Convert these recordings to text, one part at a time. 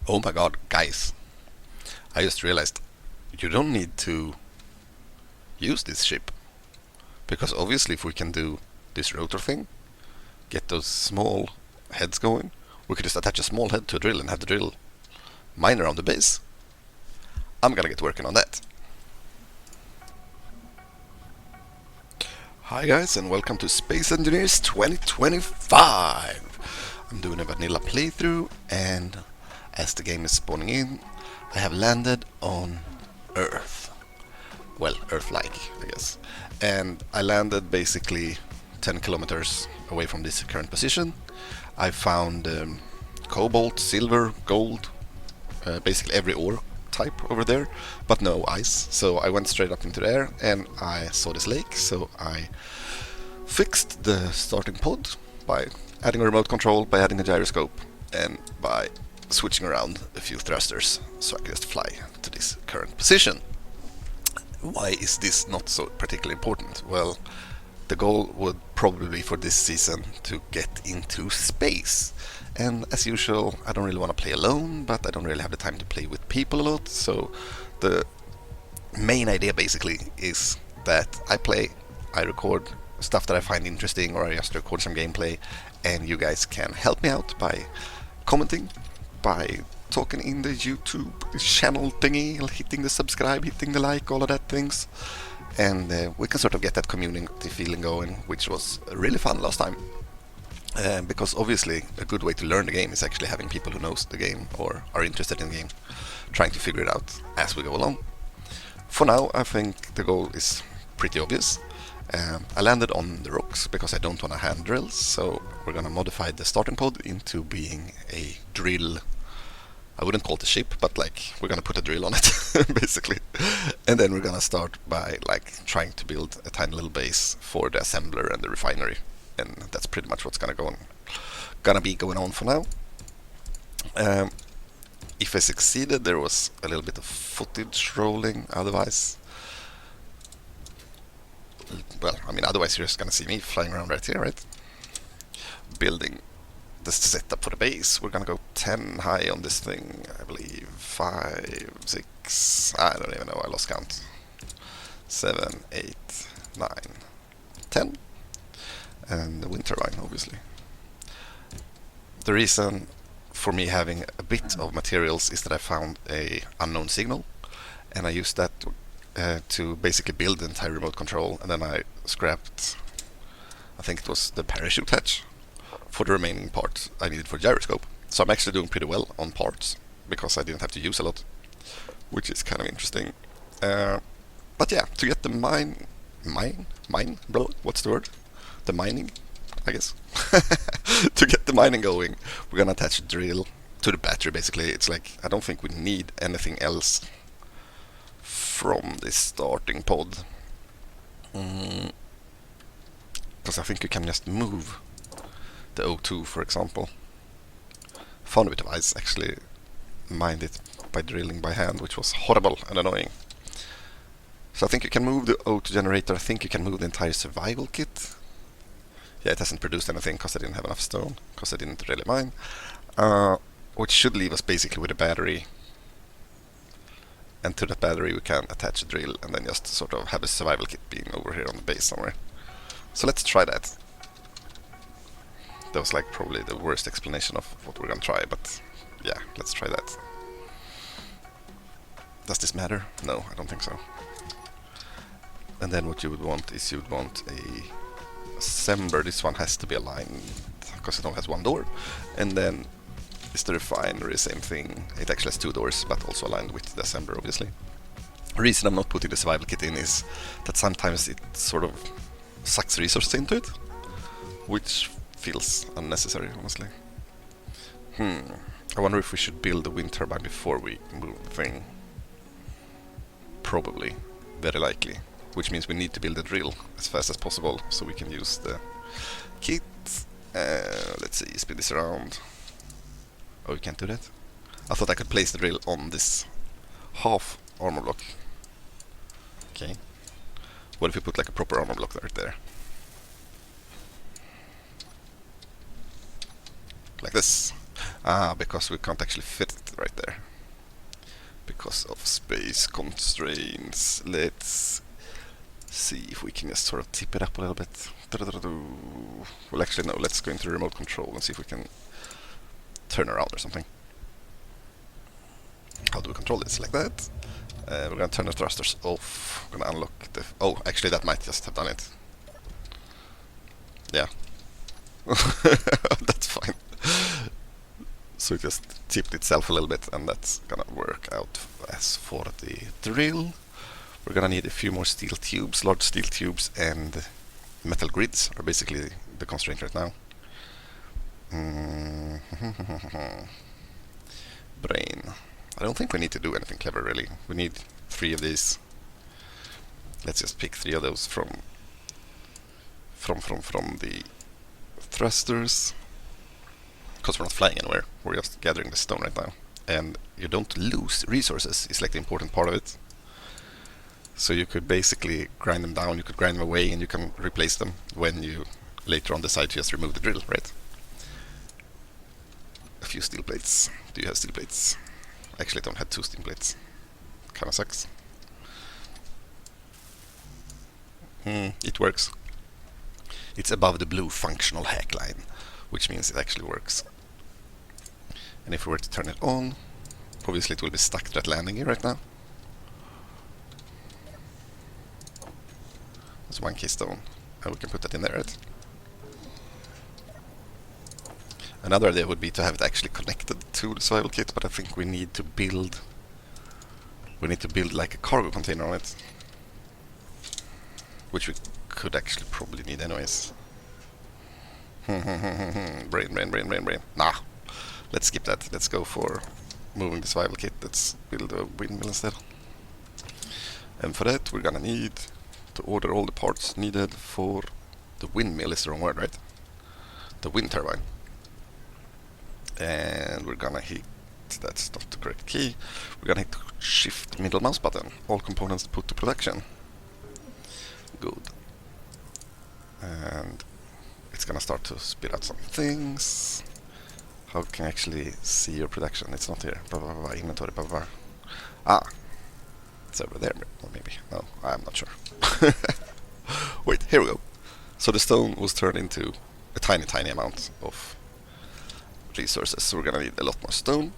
Oh my god, guys, I just realized you don't need to use this ship. Because obviously if we can do this rotor thing, get those small heads going, we could just attach a small head to a drill and have the drill mine around the base. I'm gonna get working on that. Hi guys, and welcome to Space Engineers 2025. I'm doing a vanilla playthrough, and as the game is spawning in, I have landed on Earth. Well, Earth-like, I guess. And I landed basically 10 kilometers away from this current position. I found cobalt, silver, gold, basically every ore type over there, but no ice. So I went straight up into the air and I saw this lake, so I fixed the starting pod by adding a remote control, by adding a gyroscope, and by switching around a few thrusters so I could just fly to this current position. Why is this not so particularly important? Well, the goal would probably be for this season to get into space. And as usual, I don't really want to play alone, but I don't really have the time to play with people a lot, so the main idea basically is that I play, I record stuff that I find interesting, or I just record some gameplay, and you guys can help me out by commenting, by talking in the YouTube channel thingy, hitting the subscribe, hitting the like, all of that things. And we can sort of get that community feeling going, which was really fun last time. Because obviously a good way to learn the game is actually having people who knows the game or are interested in the game, trying to figure it out as we go along. For now, I think the goal is pretty obvious. I landed on the rocks because I don't want to hand drill, so we're gonna modify the starting pod into being a drill. I wouldn't call it a ship, but like we're gonna put a drill on it basically, and then we're gonna start by like trying to build a tiny little base for the assembler and the refinery, and that's pretty much what's gonna be going on for now. If I succeeded, there was a little bit of footage rolling. Otherwise, well, I mean, otherwise you're just gonna see me flying around right here, right? Building the setup for the base. We're gonna go 10 high on this thing, I believe. 5, 6, I don't even know, I lost count. 7, 8, 9, 10. And the wind turbine, obviously. The reason for me having a bit of materials is that I found a unknown signal, and I used that to basically build the entire remote control, and then I scrapped, I think it was the parachute hatch, for the remaining part I needed for gyroscope. So I'm actually doing pretty well on parts, because I didn't have to use a lot, which is kind of interesting. But yeah, to get the what's the word? The mining, I guess. To get the mining going, we're gonna attach a drill to the battery, basically. It's like, I don't think we need anything else from this starting pod. Because I think you can just move the O2, for example. Found a bit of ice, actually mined it by drilling by hand, which was horrible and annoying. So I think you can move the O2 generator. I think you can move the entire survival kit. Yeah, it hasn't produced anything because I didn't have enough stone, because I didn't really mine. Which should leave us basically with a battery. And to that battery we can attach a drill and then just sort of have a survival kit being over here on the base somewhere. So let's try that. That was like probably the worst explanation of what we're gonna try, but yeah, let's try that. Does this matter? No, I don't think so. And then what you would want is you would want a assembler. This one has to be aligned because it only has one door. And then is the refinery, same thing. It actually has 2 doors, but also aligned with the assembler, obviously. The reason I'm not putting the survival kit in is that sometimes it sort of sucks resources into it, which feels unnecessary, honestly. I wonder if we should build the wind turbine before we move the thing. Probably. Very likely. Which means we need to build a drill as fast as possible so we can use the kit. Let's see, spin this around. Oh, you can't do that? I thought I could place the drill on this half armor block. Okay. What if we put like a proper armor block right there? Like this. Ah, because we can't actually fit it right there. Because of space constraints. Let's see if we can just sort of tip it up a little bit. Well, actually, no. Let's go into the remote control and see if we can turn around or something. How do we control this? Like that. We're gonna turn the thrusters off. We're gonna unlock the... Oh, actually, that might just have done it. Yeah. That's fine. So it just tipped itself a little bit, and that's gonna work out. As for the drill, we're gonna need a few more steel tubes. Large steel tubes and metal grids are basically the constraint right now. Brain. I don't think we need to do anything clever, really. We need 3 of these. Let's just pick 3 of those from the thrusters. Because we're not flying anywhere, we're just gathering the stone right now. And you don't lose resources, is like the important part of it. So you could basically grind them down, you could grind them away, and you can replace them when you later on decide to just remove the drill, right? A few steel plates. Do you have steel plates? Actually, I don't have 2 steel plates. Kinda sucks. It works. It's above the blue functional hack line, which means it actually works. And if we were to turn it on, obviously it will be stuck to that landing gear right now. There's 1 keystone, and we can put that in there, right? Another idea would be to have it actually connected to the survival kit, but I think we need to build like a cargo container on it, which we could actually probably need anyways. Brain. Nah, let's skip that. Let's go for moving the survival kit. Let's build a windmill instead. And for that, we're gonna need to order all the parts needed for the windmill. Is the wrong word, right? The wind turbine. And we're gonna hit, that's not the correct key, we're gonna hit shift middle mouse button, all components put to production. Good. And it's gonna start to spit out some things. How can I actually see your production? It's not here. Inventory, Ah, it's over there, or maybe. No, I'm not sure. Wait, here we go. So the stone was turned into a tiny amount of resources, so we're gonna need a lot more stone,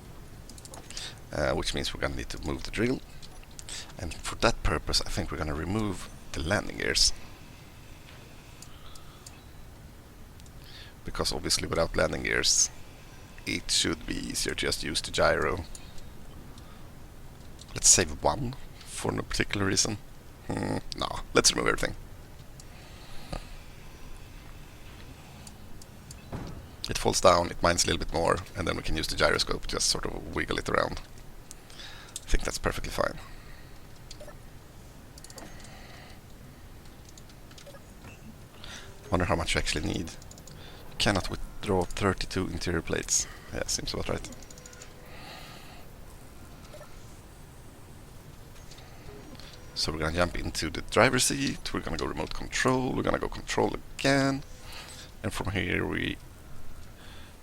which means we're gonna need to move the drill, and for that purpose I think we're gonna remove the landing gears, because obviously without landing gears it should be easier to just use the gyro. Let's save 1 for no particular reason. No, let's remove everything. It falls down, it mines a little bit more, and then we can use the gyroscope to just sort of wiggle it around. I think that's perfectly fine. Wonder how much you actually need. You cannot withdraw 32 interior plates. Yeah, seems about right. So we're gonna jump into the driver's seat, we're gonna go remote control, we're gonna go control again, and from here we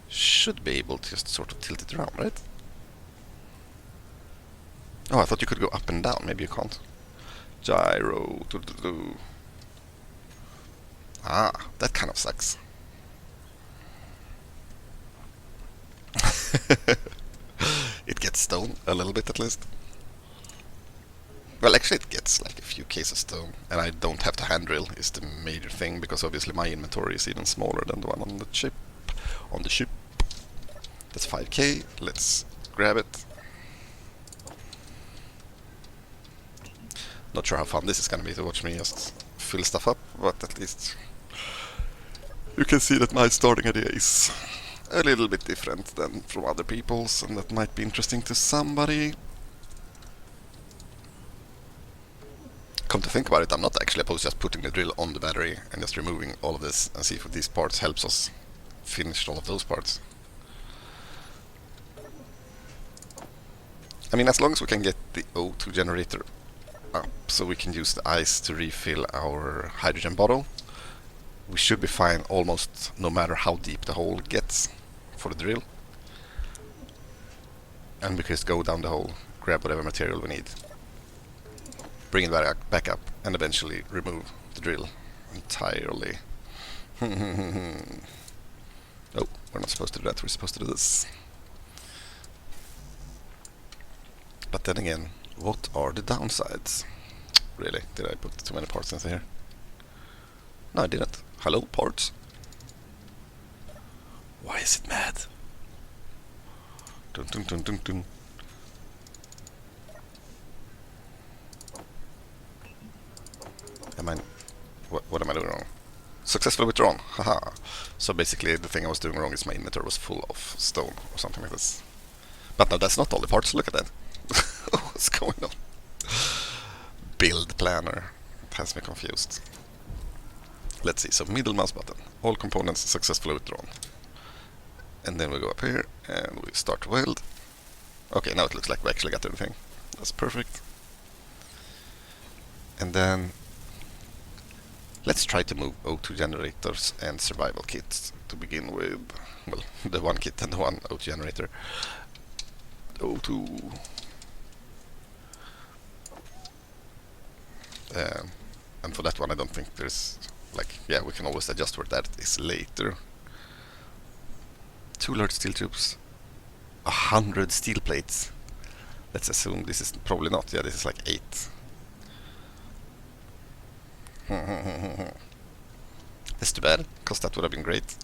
should be able to just sort of tilt it around, right? Oh, I thought you could go up and down. Maybe you can't. Gyro. Ah, that kind of sucks. It gets stone a little bit at least. Well, actually it gets like a few cases stone, and I don't have to hand drill is the major thing, because obviously my inventory is even smaller than the one on the ship. That's 5k, let's grab it. Not sure how fun this is gonna be to watch me just fill stuff up, but at least you can see that my starting idea is a little bit different than from other people's, and that might be interesting to somebody. Come to think about it, I'm not actually opposed to just putting the drill on the battery and just removing all of this and see if these parts helps us finish all of those parts. I mean, as long as we can get the O2 generator up so we can use the ice to refill our hydrogen bottle, we should be fine almost no matter how deep the hole gets for the drill. And we can just go down the hole, grab whatever material we need, bring it back up, and eventually remove the drill entirely. Oh, we're not supposed to do that, we're supposed to do this. But then again, what are the downsides? Really, did I put too many parts into here? No, I didn't. Hello, parts? Why is it mad? Dun dun dun dun dun. What am I doing wrong? Successfully withdrawn, haha. So basically the thing I was doing wrong is my inventory was full of stone or something like this. But no, that's not all the parts, look at that. What's going on? Build planner. It has me confused. Let's see, so middle mouse button. All components successfully withdrawn. And then we go up here and we start to weld. Okay, now it looks like we actually got everything. That's perfect. And then let's try to move O2 generators and survival kits to begin with. Well, the one kit and the one O2 generator. O2. And for that one I don't think there's, like, yeah, we can always adjust where that is later. 2 large steel tubes, 100 steel plates. Let's assume this is probably not, yeah, this is like 8. That's too bad, because that would have been great.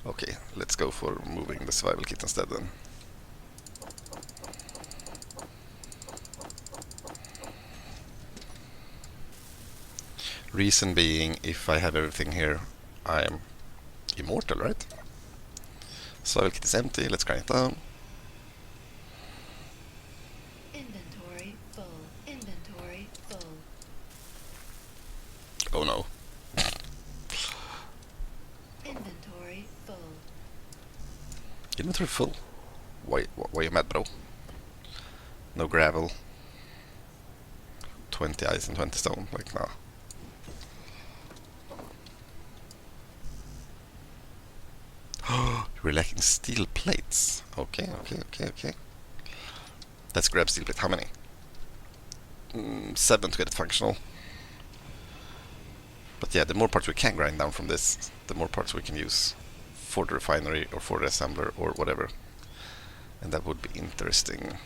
Okay, let's go for moving the survival kit instead then. Reason being, if I have everything here, I am immortal, right? Survival kit is empty, let's grind it down. Inventory full. Inventory full. Oh no. Inventory full. Inventory full? Why are you mad, bro? No gravel. 20 ice and 20 stone, like, nah. We're lacking steel plates. Okay. Let's grab steel plate. How many? 7 to get it functional. But yeah, the more parts we can grind down from this, the more parts we can use for the refinery or for the assembler or whatever. And that would be interesting.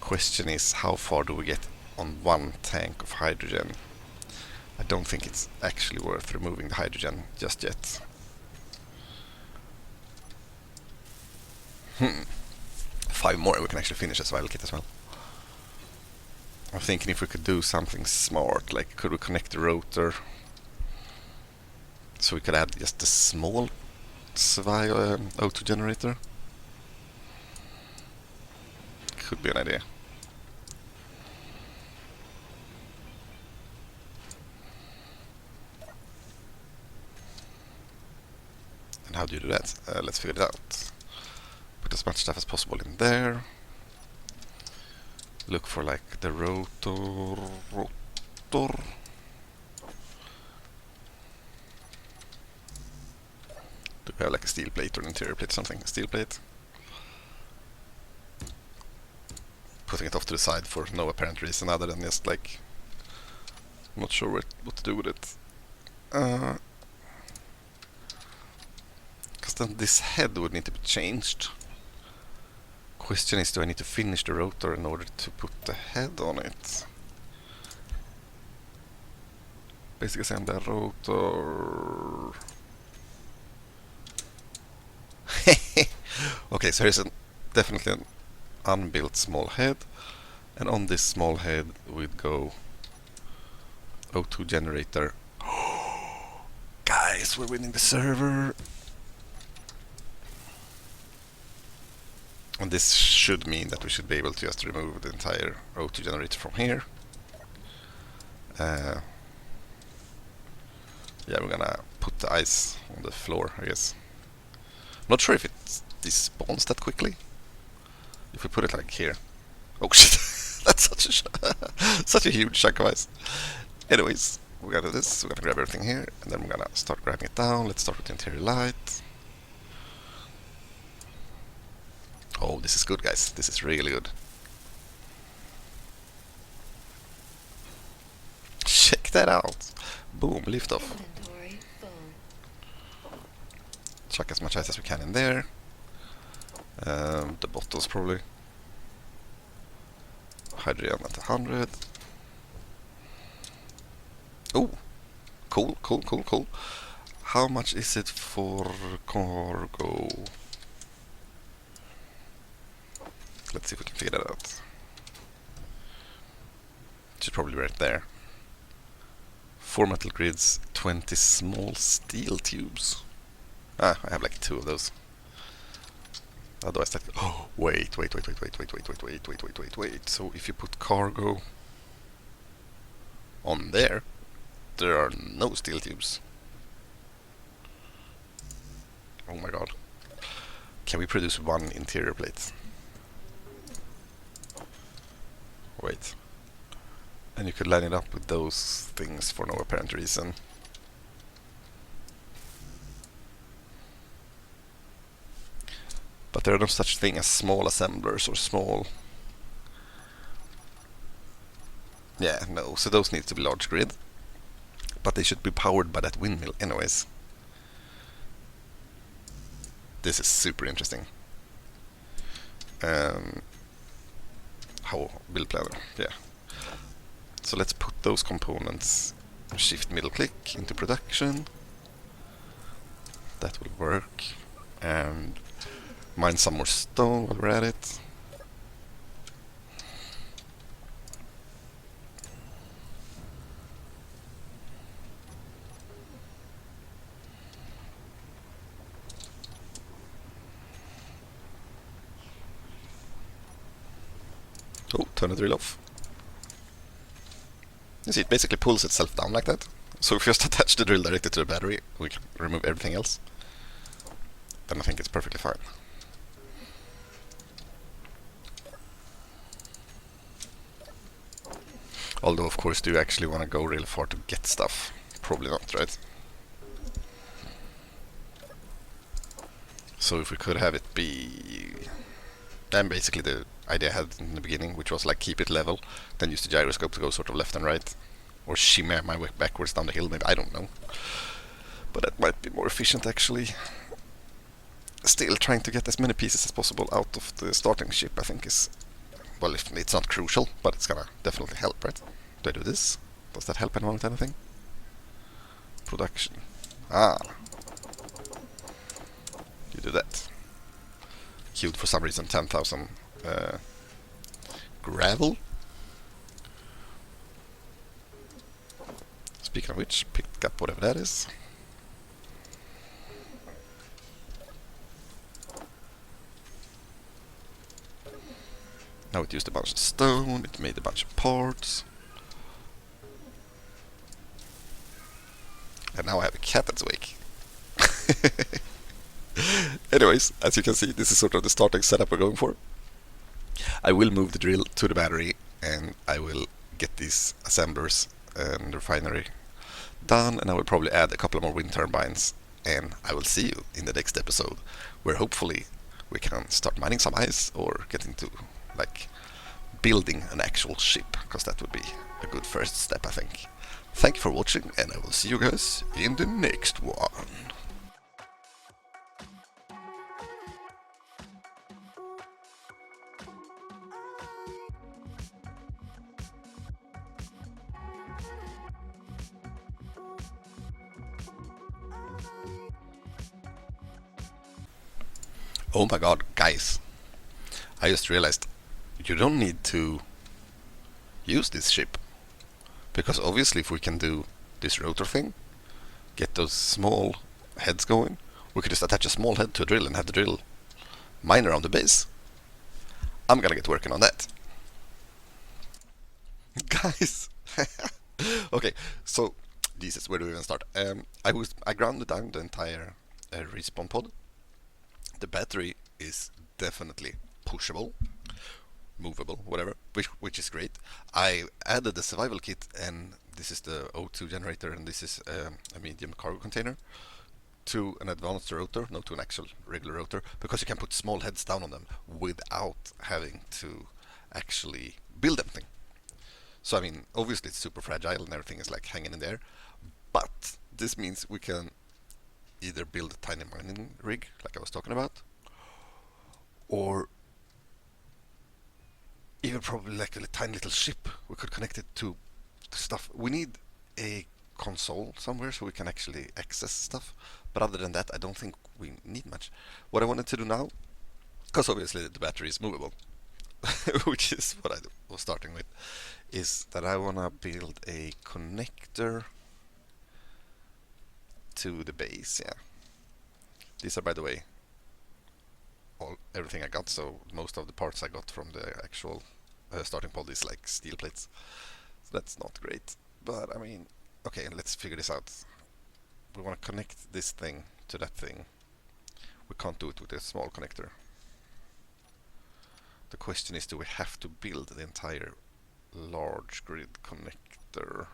Question is, how far do we get on 1 tank of hydrogen? I don't think it's actually worth removing the hydrogen just yet. 5 more and we can actually finish a survival kit as well. I'm thinking if we could do something smart, like could we connect the rotor so we could add just a small O2 generator? Could be an idea. And how do you do that? Let's figure it out. Put as much stuff as possible in there. Look for like the rotor. Do we have like a steel plate or an interior plate or something? Steel plate. Putting it off to the side for no apparent reason other than just like, I'm not sure what to do with it. Because then this head would need to be changed. Question is, do I need to finish the rotor in order to put the head on it? Basically saying the rotor. Okay, so here's definitely an unbuilt small head, and on this small head we'd go O2 generator. Guys, we're winning the server. And this should mean that we should be able to just remove the entire O2 generator from here. Yeah, we're gonna put the ice on the floor, I guess. I'm not sure if it despawns that quickly. If we put it like here. Oh shit, that's such a huge chunk of ice. Anyways, we're gonna do this. We're gonna grab everything here, and then we're gonna start grabbing it down. Let's start with the interior light. Oh, this is good, guys. This is really good. Check that out. Boom, lift off. Inventory full. Chuck as much ice as we can in there. The bottles probably. Hydrogen at 100. Oh, cool, cool, cool, cool. How much is it for cargo? Let's see if we can figure that out. Should probably be right there. 4 metal grids, 20 small steel tubes. Ah, I have like 2 of those. Otherwise that... Oh, wait. So if you put cargo on there, there are no steel tubes. Oh my god. Can we produce 1 interior plate? Wait. And you could line it up with those things for no apparent reason. But there are no such thing as small assemblers or small... Yeah, no, so those need to be large grid. But they should be powered by that windmill anyways. This is super interesting. How build planner, yeah. So let's put those components, shift middle click into production. That will work. And mine some more stone while we're at it. Oh, turn the drill off. You see, it basically pulls itself down like that. So if you just attach the drill directly to the battery, we can remove everything else. Then I think it's perfectly fine. Although, of course, do you actually want to go real far to get stuff? Probably not, right? So if we could have it be... And basically the idea I had in the beginning, which was like keep it level, then use the gyroscope to go sort of left and right. Or shimmy my way backwards down the hill, maybe, I don't know. But that might be more efficient actually. Still trying to get as many pieces as possible out of the starting ship, I think is... Well, if it's not crucial, but it's gonna definitely help, right? Do I do this? Does that help anyone with anything? Production. Ah. You do that. Queued for some reason 10,000 gravel. Speaking of which, pick up whatever that is. Now it used a bunch of stone, it made a bunch of parts. And now I have a cat that's awake. Anyways, as you can see, this is sort of the starting setup we're going for. I will move the drill to the battery and I will get these assemblers and refinery done, and I will probably add a couple of more wind turbines, and I will see you in the next episode where hopefully we can start mining some ice or get into like building an actual ship, because that would be a good first step, I think. Thank you for watching, and I will see you guys in the next one. Oh my god, guys, I just realized you don't need to use this ship, because obviously if we can do this rotor thing, get those small heads going, we could just attach a small head to a drill and have the drill mine around the base. I'm gonna get working on that. Guys! Okay, so, Jesus, where do we even start? I grounded down the entire respawn pod. The battery is definitely pushable, movable, whatever, which is great. I added the survival kit, and this is the O2 generator, and this is a medium cargo container. to an advanced rotor, not to an actual regular rotor, because you can put small heads down on them without having to actually build anything. So I mean, obviously it's super fragile and everything is like hanging in there, but this means we can either build a tiny mining rig, like I was talking about, or even probably like a tiny little ship. We could connect it to stuff. We need a console somewhere so we can actually access stuff. But other than that, I don't think we need much. What I wanted to do now, because obviously the battery is movable, which is what I was starting with, is that I want to build a connector to the base. Yeah, these are, by the way, everything I got. So most of the parts I got from the actual starting pod is like steel plates. So that's not great. But I mean, okay, let's figure this out. We want to connect this thing to that thing. We can't do it with a small connector. The question is, do we have to build the entire large grid connector?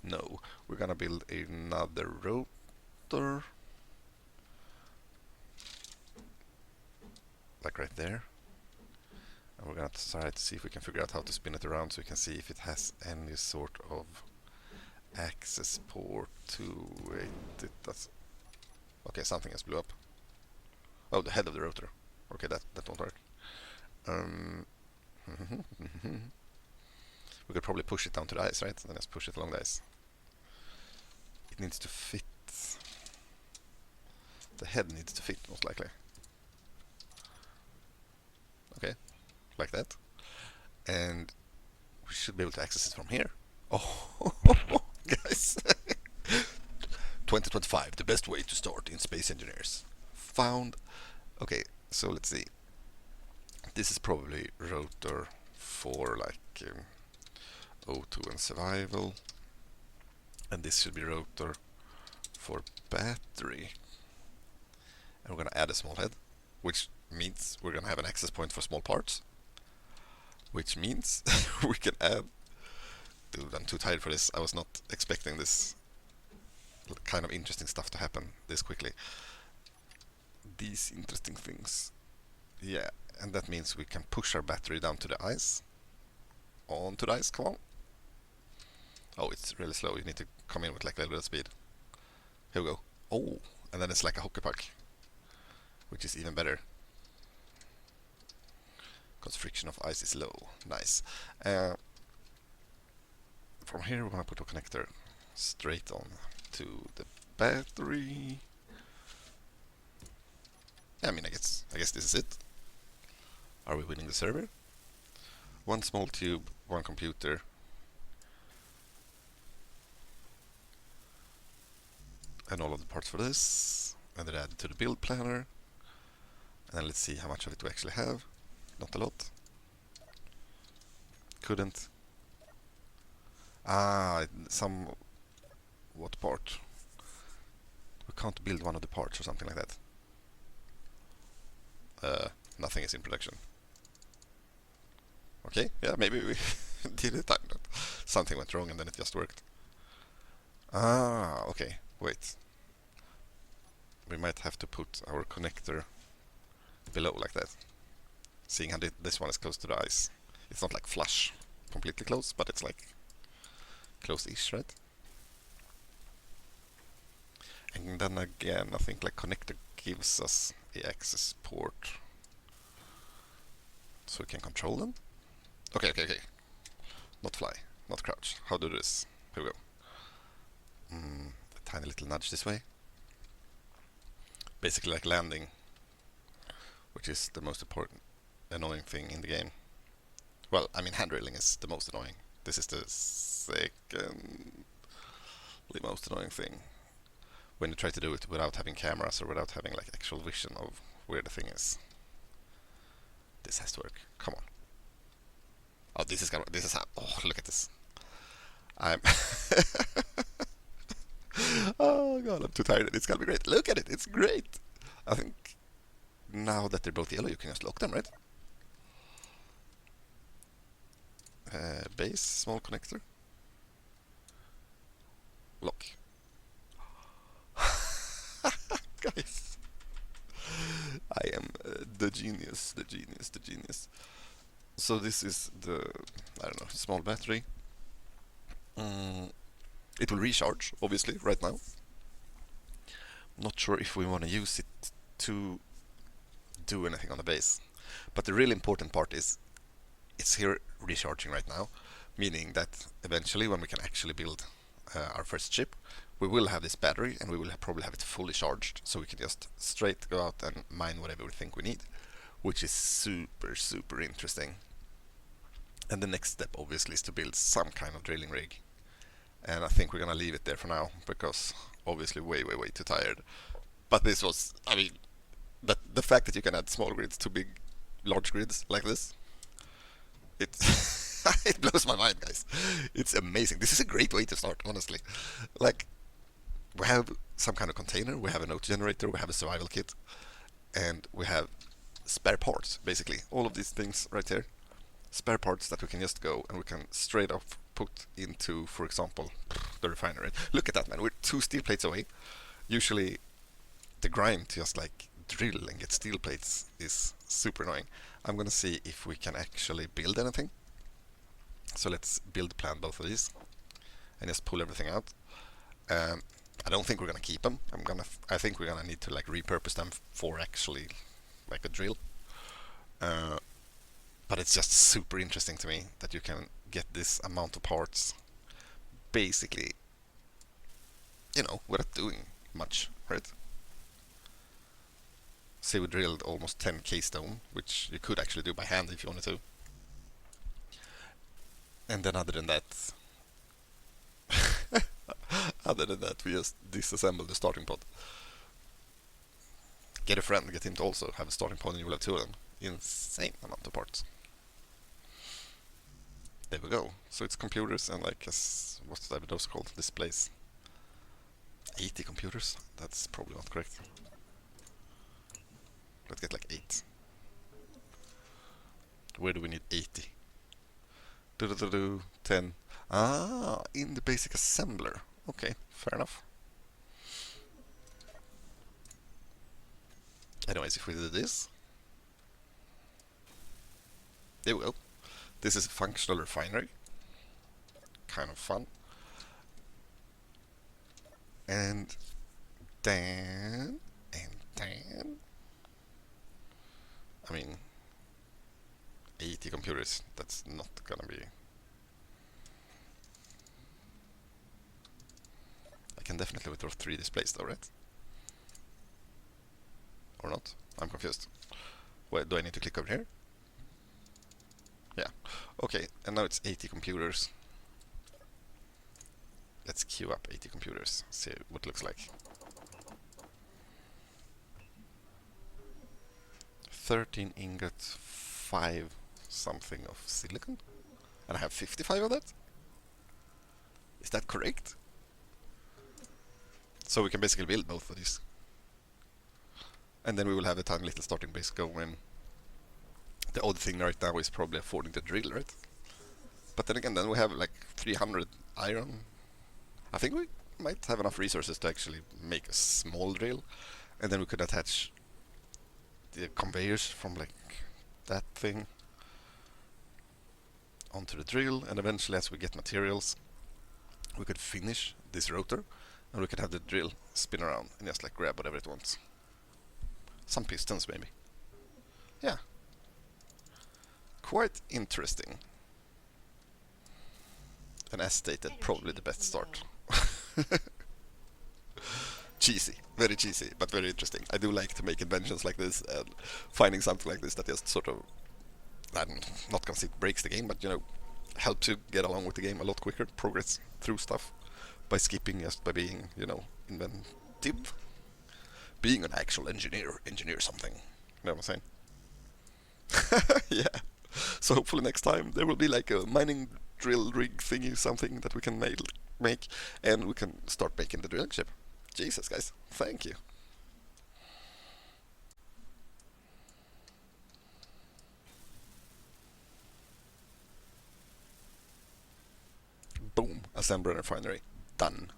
No, we're gonna build another rotor, like right there, and we're gonna try to see if we can figure out how to spin it around so we can see if it has any sort of access port to it. It does. Okay, something has blew up. Oh, the head of the rotor. Okay, that won't work. We could probably push it down to the ice, right? Then let's push it along the ice. It needs to fit. The head needs to fit, most likely. Okay, like that. And we should be able to access it from here. Oh, guys. 2025, the best way to start in Space Engineers. Found. Okay, so let's see. This is probably rotor for like O2 and survival. And this should be rotor for battery. And we're going to add a small head, which means we're going to have an access point for small parts. Which means we can add... Dude, I'm too tired for this. I was not expecting this kind of interesting stuff to happen this quickly. These interesting things. Yeah, and that means we can push our battery down to the ice. Onto the ice, come on. Oh, it's really slow. You need to come in with like a little bit of speed. Here we go. Oh, and then it's like a hockey puck, which is even better. Because friction of ice is low. Nice. From here we're going to put a connector straight on to the battery. Yeah, I mean, I guess this is it. Are we winning the server? One small tube, one computer. And all of the parts for this. And then add to the build planner. And then let's see how much of it we actually have. Not a lot. Couldn't. Some... What part? We can't build one of the parts or something like that. Nothing is in production. Okay, yeah, maybe we did it time that something went wrong and then it just worked. Okay, wait. We might have to put our connector below like that. Seeing how this one is close to the ice. It's not like flush, completely close, but it's like close-ish, right? And then again, I think like connector gives us the access port so we can control them. Okay. Not fly, not crouch. How do this? Here we go. A tiny little nudge this way. Basically like landing, which is the most important, annoying thing in the game. Well, I mean, hand railing is the most annoying. This is the second most annoying thing. When you try to do it without having cameras or without having like actual vision of where the thing is. This has to work. Come on. Oh, this is how. Oh, look at this. I'm. Oh god, I'm too tired. It's gonna be great. Look at it. It's great. I think now that they're both yellow, you can just lock them, right? Base, small connector. Lock. Guys, I am the genius, the genius, the genius. So this is the, I don't know, small battery. It will recharge, obviously, right now. Not sure if we want to use it to do anything on the base. But the really important part is it's here recharging right now, meaning that eventually when we can actually build our first ship, we will have this battery and we will probably have it fully charged, so we can just straight go out and mine whatever we think we need, which is super, super interesting. And the next step obviously is to build some kind of drilling rig. And I think we're gonna leave it there for now, because obviously way, way, way too tired. But this was, I mean, the fact that you can add small grids to big, large grids like this, it it blows my mind, guys. It's amazing. This is a great way to start, honestly. Like, we have some kind of container, we have a note generator, we have a survival kit, and we have spare parts, basically. All of these things right here. Spare parts that we can just go and we can straight off put into, for example, the refinery. Look at that, man. We're 2 steel plates away. Usually the grind to just like drill and get steel plates is super annoying. I'm gonna see if we can actually build anything. So let's build plan both of these and just pull everything out. I don't think we're gonna keep them. I think we're gonna need to like repurpose them for actually like a drill. But it's just super interesting to me that you can get this amount of parts basically, without doing much, right? Say we drilled almost 10k stone, which you could actually do by hand if you wanted to. And then other than that, we just disassemble the starting pod. Get a friend, get him to also have a starting pod, and you will have 2 of them. Insane amount of parts. There we go. So it's computers and like, what's those called? Displays. 80 computers? That's probably not correct. Let's get like 8. Where do we need 80? 10. Ah, in the basic assembler. Okay, fair enough. Anyways, if we do this, there we go. This is a functional refinery. Kind of fun. And then, I mean, 80 computers, that's not gonna be... I can definitely withdraw 3 displays though, right? Or not? I'm confused. Where do I need to click over here? Yeah. Okay, and now it's 80 computers. Let's queue up 80 computers, see what it looks like. 13 ingot, 5 something of silicon? And I have 55 of that? Is that correct? So we can basically build both of these. And then we will have a tiny little starting base going. The odd thing right now is probably affording the drill, right? But then again, then we have like 300 iron. I think we might have enough resources to actually make a small drill. And then we could attach the conveyors from like that thing onto the drill. And eventually, as we get materials, we could finish this rotor. And we could have the drill spin around and just like grab whatever it wants. Some pistons maybe. Yeah. Quite interesting. And as stated, probably the best start. Cheesy, very cheesy, but very interesting. I do like to make inventions like this and finding something like this that just sort of, I'm not gonna say it breaks the game, but helps you get along with the game a lot quicker, progress through stuff by skipping, just by being, inventive. Being an actual engineer something. You know what I'm saying? Yeah. So hopefully next time there will be like a mining drill rig thingy, something that we can make, and we can start making the drilling ship. Jesus, guys, thank you. Boom, assembler and refinery, done.